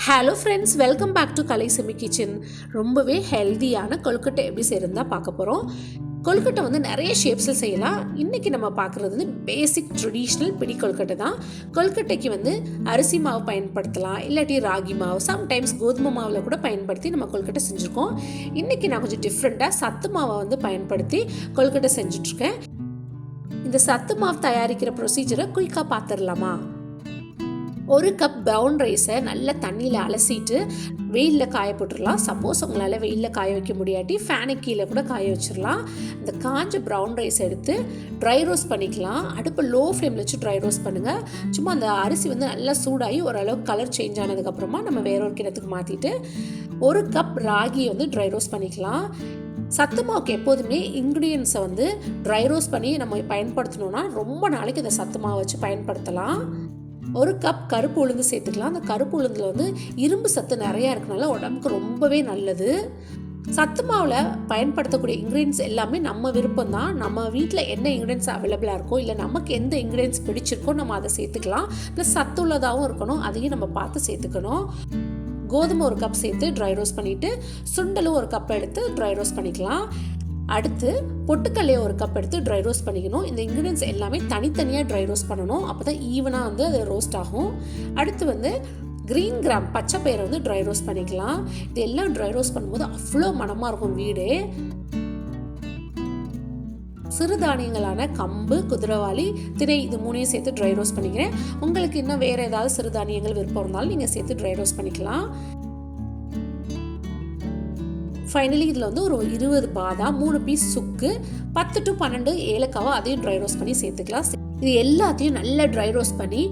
Hello friends, welcome back to கலை செமி kitchen. ரொம்பவே ஹெல்தியான கொழுக்கட்டை எப்படி செய்யறதா பார்க்க போகிறோம். கொழுக்கட்டை வந்து நிறைய ஷேப்ஸில் செய்யலாம். இன்றைக்கி நம்ம பார்க்குறது வந்து பேசிக் ட்ரெடிஷ்னல் பிடி கொழுக்கட்டை தான். கொழுக்கட்டைக்கு வந்து அரிசி மாவு பயன்படுத்தலாம், இல்லாட்டி ராகி மாவு, சம்டைம்ஸ் கோதுமை மாவில் கூட பயன்படுத்தி நம்ம கொழுக்கட்டை செஞ்சுருக்கோம். இன்றைக்கி நான் கொஞ்சம் டிஃப்ரெண்ட்டாக சத்து மாவை வந்து பயன்படுத்தி கொழுக்கட்டை செஞ்சுட்ருக்கேன். இந்த சத்து மாவு தயாரிக்கிற ப்ரொசீஜரை குயிக்காக பார்த்துடலாமா? ஒரு கப் ப்ரௌன் ரைஸை நல்லா தண்ணியில் அலசிட்டு வெயிலில் காய போட்டுடலாம். சப்போஸ் உங்களால் வெயிலில் காய வைக்க முடியாட்டி ஃபேனுக்கு கீழே கூட காய வச்சிடலாம். இந்த காஞ்ச ப்ரௌன் ரைஸ் எடுத்து ட்ரை ரோஸ்ட் பண்ணிக்கலாம். அடுப்பு லோ ஃப்ளேமில் வச்சு ட்ரை ரோஸ்ட் பண்ணுங்கள். சும்மா அந்த அரிசி வந்து நல்லா சூடாகி ஓரளவுக்கு கலர் சேஞ்ச் ஆனதுக்கப்புறமா நம்ம வேற ஒரு கிணத்துக்கு மாற்றிட்டு ஒரு கப் ராகியை வந்து ட்ரை ரோஸ்ட் பண்ணிக்கலாம். சத்து மாவுக்கு எப்போதுமே இன்க்ரீடியன்ஸை வந்து ட்ரை ரோஸ்ட் பண்ணி நம்ம பயன்படுத்தணும்னா ரொம்ப நாளைக்கு இந்த சத்து மாவை வச்சு பயன்படுத்தலாம். ஒரு கப் கருப்பு உளுந்து சேர்த்துக்கலாம். அந்த கருப்பு உளுந்தில் வந்து இரும்பு சத்து நிறையா இருக்கனால உடம்புக்கு ரொம்பவே நல்லது. சத்து மாவில் பயன்படுத்தக்கூடிய இன்க்ரீடியன்ஸ் எல்லாமே நம்ம விருப்பம் தான். நம்ம வீட்டில் என்ன இன்க்ரீடியன்ஸ் அவைலபிளாக இருக்கோ, இல்லை நமக்கு எந்த இன்க்ரீடியன்ஸ் பிடிச்சிருக்கோ நம்ம அதை சேர்த்துக்கலாம். ப்ளஸ் சத்து உள்ளதாகவும் இருக்கணும், அதையும் நம்ம பார்த்து சேர்த்துக்கணும். கோதுமை ஒரு கப் சேர்த்து ட்ரை ரோஸ்ட் பண்ணிவிட்டு சுண்டலும் ஒரு கப் எடுத்து ட்ரை ரோஸ்ட் பண்ணிக்கலாம். அடுத்து பொட்டுக்கல்லையை ஒரு கப் எடுத்து ட்ரை ரோஸ்ட் பண்ணிக்கணும். இந்த இன்க்ரீடியன்ஸ் எல்லாமே தனித்தனியாக ட்ரை ரோஸ்ட் பண்ணணும். அப்போ தான் ஈவனாக வந்து அது ரோஸ்ட் ஆகும். அடுத்து வந்து க்ரீன் கிராம் பச்சை பயிரை வந்து ட்ரை ரோஸ்ட் பண்ணிக்கலாம். இது எல்லாம் ட்ரை ரோஸ்ட் பண்ணும்போது அவ்வளோ மனமாக இருக்கும் வீடே. சிறுதானியங்களான கம்பு, குதிரைவாளி, திணை, இது மூணையும் சேர்த்து ட்ரை ரோஸ்ட் பண்ணிக்கிறேன். உங்களுக்கு இன்னும் வேறு ஏதாவது சிறுதானியங்கள் விருப்பம் இருந்தாலும் நீங்கள் சேர்த்து ட்ரை ரோஸ்ட் பண்ணிக்கலாம். ஃபைனலி இதில் வந்து ஒரு 20 பாதாம், 3 பீஸ் சுக்கு, 10 to 12 ஏலக்காவை அதையும் ட்ரை ரோஸ்ட் பண்ணி சேர்த்துக்கலாம். இது எல்லாத்தையும் நல்லா ட்ரை ரோஸ்ட் பண்ணி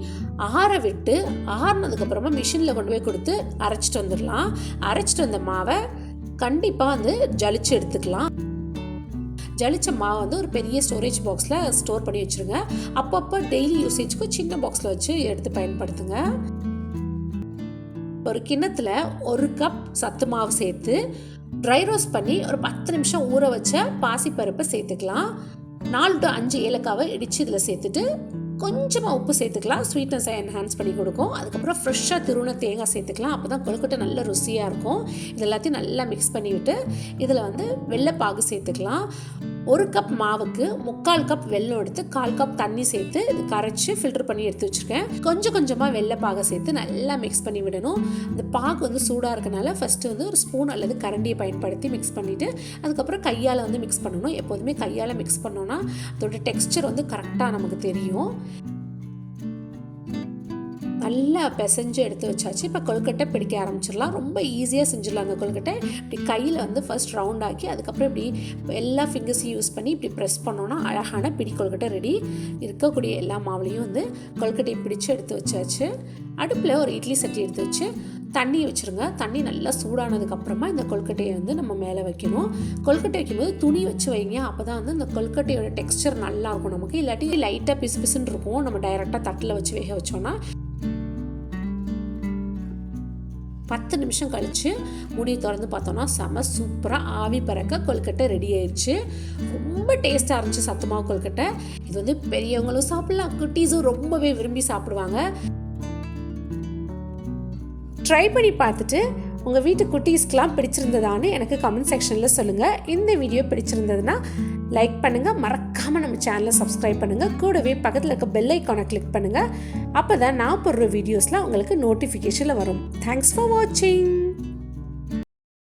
ஆற விட்டு ஆறினதுக்கப்புறமா மிஷினில் கொண்டு போய் கொடுத்து அரைச்சிட்டு வந்துடலாம். அரைச்சிட்டு வந்த மாவை கண்டிப்பாக வந்து ஜலிச்சு எடுத்துக்கலாம். ஜலிச்ச மாவை வந்து ஒரு பெரிய ஸ்டோரேஜ் பாக்ஸில் ஸ்டோர் பண்ணி வச்சுருங்க. அப்பப்போ டெய்லி யூசேஜ்க்கு சின்ன பாக்ஸில் வச்சு எடுத்து பயன்படுத்துங்க. ஒரு கிண்ணத்தில் ஒரு கப் சத்து மாவு சேர்த்து ட்ரை ரோஸ்ட் பண்ணி ஒரு 10 நிமிஷம் ஊற வச்ச பாசிப்பருப்பை சேர்த்துக்கலாம். 4 to 5 ஏலக்காவை இடித்து இதில் சேர்த்துட்டு கொஞ்சமாக உப்பு சேர்த்துக்கலாம். ஸ்வீட்னஸை என்ஹான்ஸ் பண்ணி கொடுக்கும். அதுக்கப்புறம் ஃப்ரெஷ்ஷாக திருவுன தேங்காய் சேர்த்துக்கலாம். அப்போ தான் கொழுக்கட்டை நல்ல ருசியாக இருக்கும். இது எல்லாத்தையும் நல்லா மிக்ஸ் பண்ணிவிட்டு இதில் வந்து வெள்ளைப்பாகு சேர்த்துக்கலாம். ஒரு கப் மாவுக்கு 3/4 கப் வெல்லம் எடுத்து 1/4 கப் தண்ணி சேர்த்து இது கரைச்சி ஃபில்டர் பண்ணி எடுத்து வச்சுருக்கேன். கொஞ்சம் கொஞ்சமாக வெள்ளைப்பாகை சேர்த்து நல்லா மிக்ஸ் பண்ணி விடணும். இந்த பாகு வந்து சூடாக இருக்கனால ஃபஸ்ட்டு வந்து ஒரு ஸ்பூன் அல்லது கரண்டியை பயன்படுத்தி மிக்ஸ் பண்ணிவிட்டு அதுக்கப்புறம் கையால் வந்து மிக்ஸ் பண்ணணும். எப்போதுமே கையால் மிக்ஸ் பண்ணோன்னா அதோட டெக்ஸ்சர் வந்து கரெக்டாக நமக்கு தெரியும். நல்லா பிசைஞ்சு எடுத்து வச்சாச்சு. இப்போ கொழுக்கட்டை பிடிக்க ஆரம்பிச்சிடலாம். ரொம்ப ஈஸியாக செஞ்சிடலாம். அந்த கொழுக்கட்டை இப்படி கையில் வந்து ஃபர்ஸ்ட் ரவுண்ட் ஆக்கி அதுக்கப்புறம் இப்படி எல்லா ஃபிங்கர்ஸையும் யூஸ் பண்ணி இப்படி ப்ரெஸ் பண்ணோன்னா அழகான பிடி கொழுக்கட்டை ரெடி. இருக்கக்கூடிய எல்லா மாவுலையும் வந்து கொழுக்கட்டையை பிடிச்சி எடுத்து வச்சாச்சு. அடுப்பில் ஒரு இட்லி சட்டி எடுத்து வச்சு தண்ணி வச்சுருங்க. தண்ணி நல்லா சூடானதுக்கப்புறமா இந்த கொழுக்கட்டையை வந்து நம்ம மேலே வைக்கணும். கொழுக்கட்டை வைக்கும்போது துணி வச்சு வைங்க. அப்போ தான் வந்து இந்த கொழுக்கட்டையோட டெக்ஸ்சர் நல்லாயிருக்கும் நமக்கு. இல்லாட்டி லைட்டாக பிசு பிசுன்னு இருக்கும் நம்ம டைரெக்டாக தட்டில் வச்சு வேக வச்சோன்னா. 10 நிமிஷம் கழித்து மூடி திறந்து பார்த்தோன்னா செம சூப்பராக ஆவி பறக்க கொழுக்கட்டை ரெடி ஆயிடுச்சு. ரொம்ப டேஸ்ட்டாக இருந்துச்சு சத்துமாவு கொழுக்கட்டை. இது வந்து பெரியவங்களும் சாப்பிட்லாம், குட்டீஸும் ரொம்பவே விரும்பி சாப்பிடுவாங்க. ட்ரை பண்ணி பார்த்துட்டு உங்கள் வீட்டு குட்டீஸ்க்கெலாம் பிடிச்சிருந்ததான்னு எனக்கு கமெண்ட் செக்ஷனில் சொல்லுங்கள். இந்த வீடியோ பிடிச்சிருந்ததுன்னா லைக் பண்ணுங்கள், மறக்காமல் நம்ம சேனலை சப்ஸ்கிரைப் பண்ணுங்கள். கூடவே பக்கத்தில் இருக்க பெல் ஐக்கானை கிளிக் பண்ணுங்கள். அப்போ தான் நான் போடுற வீடியோஸில் உங்களுக்கு நோட்டிஃபிகேஷனில் வரும். தேங்க்ஸ் ஃபார் வாட்சிங்.